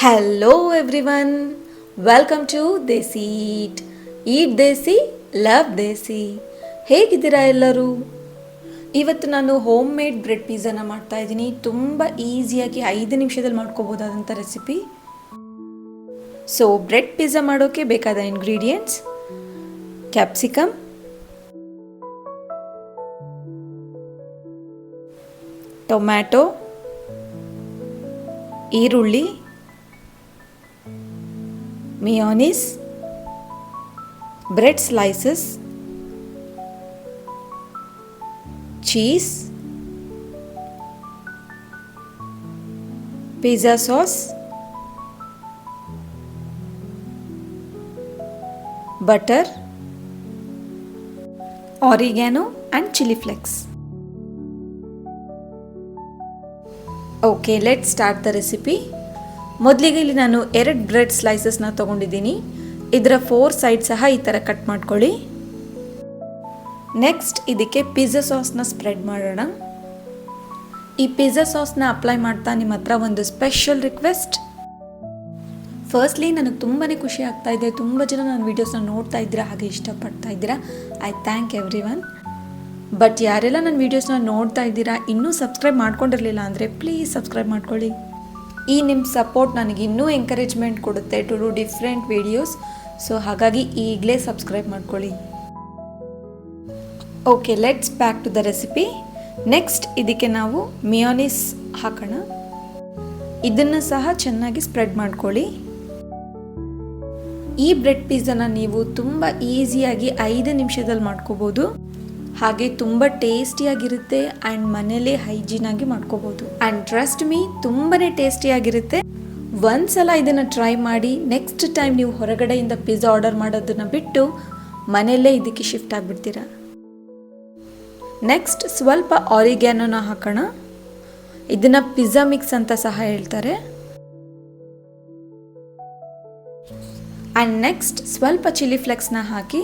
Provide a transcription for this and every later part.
Hello everyone, welcome to desi eat desi love desi. ಹೇಗಿದ್ದೀರಾ ಎಲ್ಲರೂ? ಇವತ್ತು ನಾನು ಹೋಮ್ ಮೇಡ್ ಬ್ರೆಡ್ ಪಿಜ್ಜಾನ ಮಾಡ್ತಾ ಇದ್ದೀನಿ. ತುಂಬ ಈಸಿಯಾಗಿ 5 ನಿಮಿಷದಲ್ಲಿ ಮಾಡ್ಕೋಬೋದಾದಂಥ ರೆಸಿಪಿ. ಸೊ ಬ್ರೆಡ್ ಪಿಜ್ಜಾ ಮಾಡೋಕ್ಕೆ ಬೇಕಾದ ಇಂಗ್ರೀಡಿಯೆಂಟ್ಸ್: ಕ್ಯಾಪ್ಸಿಕಮ್, ಟೊಮ್ಯಾಟೊ, ಈರುಳ್ಳಿ, mayonnaise, bread slices, cheese, pizza sauce, butter, oregano and chili flakes. Okay, let's start the recipe. ಮೊದಲಿಗೆ ಇಲ್ಲಿ ನಾನು 2 ಬ್ರೆಡ್ ಸ್ಲೈಸಸ್ನ ತೊಗೊಂಡಿದ್ದೀನಿ. ಇದರ 4 ಸೈಡ್ ಸಹ ಈ ಥರ ಕಟ್ ಮಾಡ್ಕೊಳ್ಳಿ. ನೆಕ್ಸ್ಟ್ ಇದಕ್ಕೆ ಪಿಜ್ಜಾ ಸಾಸ್ನ ಸ್ಪ್ರೆಡ್ ಮಾಡೋಣ. ಈ ಪಿಜ್ಜಾ ಸಾಸ್ನ ಅಪ್ಲೈ ಮಾಡ್ತಾ ನಿಮ್ಮ ಹತ್ರ ಒಂದು ಸ್ಪೆಷಲ್ ರಿಕ್ವೆಸ್ಟ್. ಫಸ್ಟ್ಲಿ ನನಗೆ ತುಂಬಾ ಖುಷಿ ಆಗ್ತಾ ಇದೆ, ತುಂಬ ಜನ ನನ್ನ ವೀಡಿಯೋಸ್ನ ನೋಡ್ತಾ ಇದ್ದೀರಾ, ಹಾಗೆ ಇಷ್ಟಪಡ್ತಾ ಇದ್ದೀರಾ. I thank every one. But ಯಾರೆಲ್ಲ ನನ್ನ ವೀಡಿಯೋಸ್ನ ನೋಡ್ತಾ ಇದ್ದೀರಾ ಇನ್ನೂ ಸಬ್ಸ್ಕ್ರೈಬ್ ಮಾಡ್ಕೊಂಡಿರಲಿಲ್ಲ ಅಂದರೆ ಪ್ಲೀಸ್ ಸಬ್ಸ್ಕ್ರೈಬ್ ಮಾಡ್ಕೊಳ್ಳಿ. ಈ ನಿಮ್ಮ ಸಪೋರ್ಟ್ ನನಗೆ ಇನ್ನೂ ಎಂಕರೇಜ್ಮೆಂಟ್ ಕೊಡುತ್ತೆ to do different videos. So ಹಾಗಾಗಿ ಈಗಲೇ ಸಬ್ಸ್ಕ್ರೈಬ್ ಮಾಡ್ಕೊಳ್ಳಿ. Okay, let's back to the recipe. Next ಇದಕ್ಕೆ ನಾವು ಮಿಯೋನೀಸ್ ಹಾಕೋಣ. ಇದನ್ನು ಸಹ ಚೆನ್ನಾಗಿ ಸ್ಪ್ರೆಡ್ ಮಾಡ್ಕೊಳ್ಳಿ. ಈ ಬ್ರೆಡ್ ಪಿಜ್ಜಾನ ನೀವು ತುಂಬ ಈಸಿಯಾಗಿ 5 ನಿಮಿಷದಲ್ಲಿ ಮಾಡ್ಕೋಬೋದು. ಹಾಗೆ ತುಂಬ ಟೇಸ್ಟಿಯಾಗಿರುತ್ತೆ ಆ್ಯಂಡ್ ಮನೇಲೇ ಹೈಜೀನಾಗಿ ಮಾಡ್ಕೋಬೋದು. ಆ್ಯಂಡ್ ಟ್ರಸ್ಟ್ ಮೀ, ತುಂಬಾ ಟೇಸ್ಟಿಯಾಗಿರುತ್ತೆ. ಒಂದ್ಸಲ ಇದನ್ನು ಟ್ರೈ ಮಾಡಿ, ನೆಕ್ಸ್ಟ್ ಟೈಮ್ ನೀವು ಹೊರಗಡೆಯಿಂದ ಪಿಜ್ಜಾ ಆರ್ಡರ್ ಮಾಡೋದನ್ನು ಬಿಟ್ಟು ಮನೆಯಲ್ಲೇ ಇದಕ್ಕೆ ಶಿಫ್ಟ್ ಆಗಿಬಿಡ್ತೀರಾ. ನೆಕ್ಸ್ಟ್ ಸ್ವಲ್ಪ ಆರಿಗ್ಯಾನೋನ ಹಾಕೋಣ. ಇದನ್ನು ಪಿಜ್ಜಾ ಮಿಕ್ಸ್ ಅಂತ ಸಹ ಹೇಳ್ತಾರೆ. ಆ್ಯಂಡ್ ನೆಕ್ಸ್ಟ್ ಸ್ವಲ್ಪ ಚಿಲ್ಲಿ ಫ್ಲೆಕ್ಸ್ನ ಹಾಕಿ.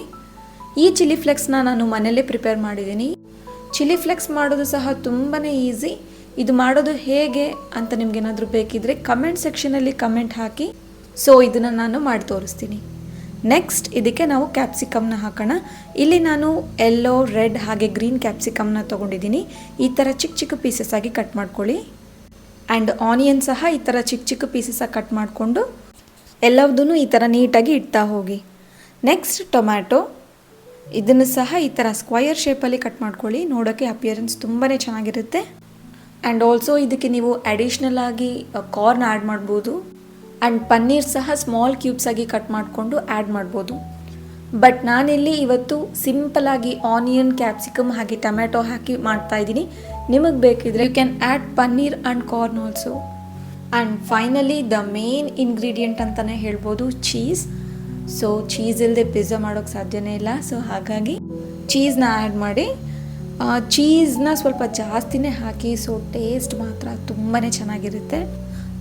ಈ ಚಿಲ್ಲಿ ಫ್ಲೆಕ್ಸ್ನ ನಾನು ಮನೆಯಲ್ಲೇ ಪ್ರಿಪೇರ್ ಮಾಡಿದ್ದೀನಿ. ಚಿಲ್ಲಿ ಫ್ಲೆಕ್ಸ್ ಮಾಡೋದು ಸಹ ತುಂಬಾ ಈಸಿ. ಇದು ಮಾಡೋದು ಹೇಗೆ ಅಂತ ನಿಮ್ಗೇನಾದರೂ ಬೇಕಿದ್ರೆ ಕಮೆಂಟ್ ಸೆಕ್ಷನಲ್ಲಿ ಕಮೆಂಟ್ ಹಾಕಿ. ಸೊ ಇದನ್ನು ನಾನು ಮಾಡಿ ತೋರಿಸ್ತೀನಿ. ನೆಕ್ಸ್ಟ್ ಇದಕ್ಕೆ ನಾವು ಕ್ಯಾಪ್ಸಿಕಮ್ನ ಹಾಕೋಣ. ಇಲ್ಲಿ ನಾನು ಯೆಲ್ಲೋ, ರೆಡ್ ಹಾಗೆ ಗ್ರೀನ್ ಕ್ಯಾಪ್ಸಿಕಮ್ನ ತೊಗೊಂಡಿದ್ದೀನಿ. ಈ ಥರ ಚಿಕ್ಕ ಚಿಕ್ಕ ಪೀಸಸ್ ಆಗಿ ಕಟ್ ಮಾಡ್ಕೊಳ್ಳಿ. ಆ್ಯಂಡ್ ಆನಿಯನ್ ಸಹ ಈ ಥರ ಚಿಕ್ಕ ಚಿಕ್ಕ ಪೀಸಸ್ಸಾಗಿ ಕಟ್ ಮಾಡಿಕೊಂಡು ಎಲ್ಲದೂ ಈ ಥರ ನೀಟಾಗಿ ಇಡ್ತಾ ಹೋಗಿ. ನೆಕ್ಸ್ಟ್ ಟೊಮ್ಯಾಟೊ, ಇದನ್ನು ಸಹ ಈ ಥರ ಸ್ಕ್ವಯರ್ ಶೇಪಲ್ಲಿ ಕಟ್ ಮಾಡ್ಕೊಳ್ಳಿ. ನೋಡೋಕ್ಕೆ ಅಪಿಯರೆನ್ಸ್ ತುಂಬಾ ಚೆನ್ನಾಗಿರುತ್ತೆ. ಆ್ಯಂಡ್ ಆಲ್ಸೋ ಇದಕ್ಕೆ ನೀವು ಅಡಿಷ್ನಲ್ ಆಗಿ ಕಾರ್ನ್ ಆ್ಯಡ್ ಮಾಡ್ಬೋದು. ಆ್ಯಂಡ್ ಪನ್ನೀರ್ ಸಹ ಸ್ಮಾಲ್ ಕ್ಯೂಬ್ಸ್ ಆಗಿ ಕಟ್ ಮಾಡಿಕೊಂಡು ಆ್ಯಡ್ ಮಾಡ್ಬೋದು. ಬಟ್ ನಾನಿಲ್ಲಿ ಇವತ್ತು ಸಿಂಪಲಾಗಿ ಆನಿಯನ್, ಕ್ಯಾಪ್ಸಿಕಮ್ ಹಾಗೆ ಟೊಮ್ಯಾಟೊ ಹಾಕಿ ಮಾಡ್ತಾಯಿದ್ದೀನಿ. ನಿಮಗೆ ಬೇಕಿದ್ರೆ you can add paneer and corn also. And finally the main ingredient ಅಂತಲೇ ಹೇಳ್ಬೋದು, ಚೀಸ್. ಸೊ ಚೀಸ್ ಇಲ್ಲದೆ ಪಿಜ್ಜಾ ಮಾಡೋಕ್ಕೆ ಸಾಧ್ಯನೇ ಇಲ್ಲ. ಸೊ ಹಾಗಾಗಿ ಚೀಸ್ನ ಆ್ಯಡ್ ಮಾಡಿ. ಚೀಸ್ನ ಸ್ವಲ್ಪ ಜಾಸ್ತಿನೇ ಹಾಕಿ. ಸೊ ಟೇಸ್ಟ್ ಮಾತ್ರ ತುಂಬಾ ಚೆನ್ನಾಗಿರುತ್ತೆ.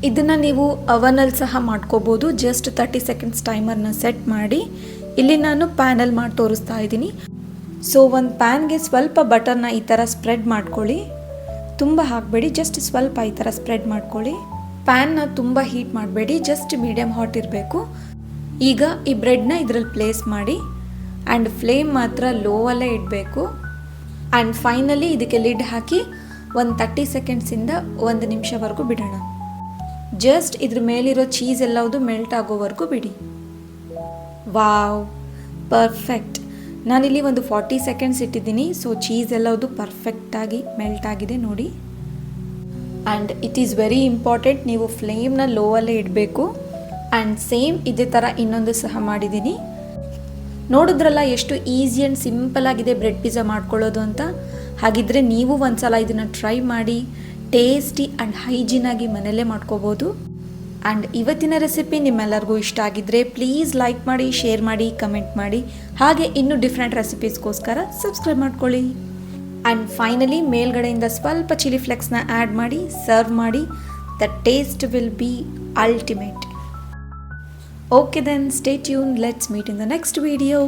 ಇದನ್ನು ನೀವು ಅವನಲ್ಲಿ ಸಹ ಮಾಡ್ಕೋಬೋದು. ಜಸ್ಟ್ 30 ಸೆಕೆಂಡ್ಸ್ ಟೈಮರ್ನ ಸೆಟ್ ಮಾಡಿ. ಇಲ್ಲಿ ನಾನು ಪ್ಯಾನಲ್ಲಿ ಮಾಡಿ ತೋರಿಸ್ತಾ ಇದ್ದೀನಿ. ಸೊ ಒಂದು ಪ್ಯಾನ್ಗೆ ಸ್ವಲ್ಪ ಬಟರ್ನ ಈ ಥರ ಸ್ಪ್ರೆಡ್ ಮಾಡ್ಕೊಳ್ಳಿ. ತುಂಬ ಹಾಕಬೇಡಿ, ಜಸ್ಟ್ ಸ್ವಲ್ಪ ಈ ಥರ ಸ್ಪ್ರೆಡ್ ಮಾಡ್ಕೊಳ್ಳಿ. ಪ್ಯಾನ್ನ ತುಂಬ ಹೀಟ್ ಮಾಡಬೇಡಿ, ಜಸ್ಟ್ ಮೀಡಿಯಮ್ ಹಾಟ್ ಇರಬೇಕು. ಈಗ ಈ ಬ್ರೆಡ್ನ ಇದರಲ್ಲಿ ಪ್ಲೇಸ್ ಮಾಡಿ. ಆ್ಯಂಡ್ ಫ್ಲೇಮ್ ಮಾತ್ರ ಲೋವಲ್ಲೇ ಇಡಬೇಕು. ಆ್ಯಂಡ್ ಫೈನಲಿ ಇದಕ್ಕೆ ಲಿಡ್ ಹಾಕಿ ಒಂದು 30 ಸೆಕೆಂಡ್ಸಿಂದ 1 ನಿಮಿಷವರೆಗೂ ಬಿಡೋಣ. ಜಸ್ಟ್ ಇದ್ರ ಮೇಲಿರೋ ಚೀಸ್ ಎಲ್ಲವುದು ಮೆಲ್ಟ್ ಆಗೋವರೆಗೂ ಬಿಡಿ. Wow, perfect. ನಾನಿಲ್ಲಿ ಒಂದು 40 ಸೆಕೆಂಡ್ಸ್ ಇಟ್ಟಿದ್ದೀನಿ. ಸೊ ಚೀಸ್ ಎಲ್ಲವುದು ಪರ್ಫೆಕ್ಟಾಗಿ ಮೆಲ್ಟ್ ಆಗಿದೆ ನೋಡಿ. And it is very important, ನೀವು ಫ್ಲೇಮ್ನ ಲೋವಲ್ಲೇ ಇಡಬೇಕು. ಆ್ಯಂಡ್ ಸೇಮ್ ಇದೇ ಥರ ಇನ್ನೊಂದು ಸಹ ಮಾಡಿದ್ದೀನಿ. ನೋಡಿದ್ರಲ್ಲ ಎಷ್ಟು ಈಸಿ ಆ್ಯಂಡ್ ಸಿಂಪಲ್ ಆಗಿದೆ ಬ್ರೆಡ್ ಪಿಜ್ಜಾ ಮಾಡ್ಕೊಳ್ಳೋದು ಅಂತ. ಹಾಗಿದ್ರೆ ನೀವು ಒಂದ್ಸಲ ಇದನ್ನು ಟ್ರೈ ಮಾಡಿ. ಟೇಸ್ಟಿ ಆ್ಯಂಡ್ ಹೈಜೀನಾಗಿ ಮನೆಯಲ್ಲೇ ಮಾಡ್ಕೋಬೋದು. ಆ್ಯಂಡ್ ಇವತ್ತಿನ ರೆಸಿಪಿ ನಿಮ್ಮೆಲ್ಲರಿಗೂ ಇಷ್ಟ ಆಗಿದ್ದರೆ ಪ್ಲೀಸ್ ಲೈಕ್ ಮಾಡಿ, ಶೇರ್ ಮಾಡಿ, ಕಮೆಂಟ್ ಮಾಡಿ. ಹಾಗೆ ಇನ್ನೂ ಡಿಫ್ರೆಂಟ್ ರೆಸಿಪೀಸ್ಗೋಸ್ಕರ ಸಬ್ಸ್ಕ್ರೈಬ್ ಮಾಡ್ಕೊಳ್ಳಿ. ಆ್ಯಂಡ್ ಫೈನಲಿ ಮೇಲ್ಗಡೆಯಿಂದ ಸ್ವಲ್ಪ ಚಿಲ್ಲಿ ಫ್ಲೆಕ್ಸ್ನ ಆ್ಯಡ್ ಮಾಡಿ ಸರ್ವ್ ಮಾಡಿ. The taste will be ultimate. Okay then, stay tuned. Let's meet in the next video.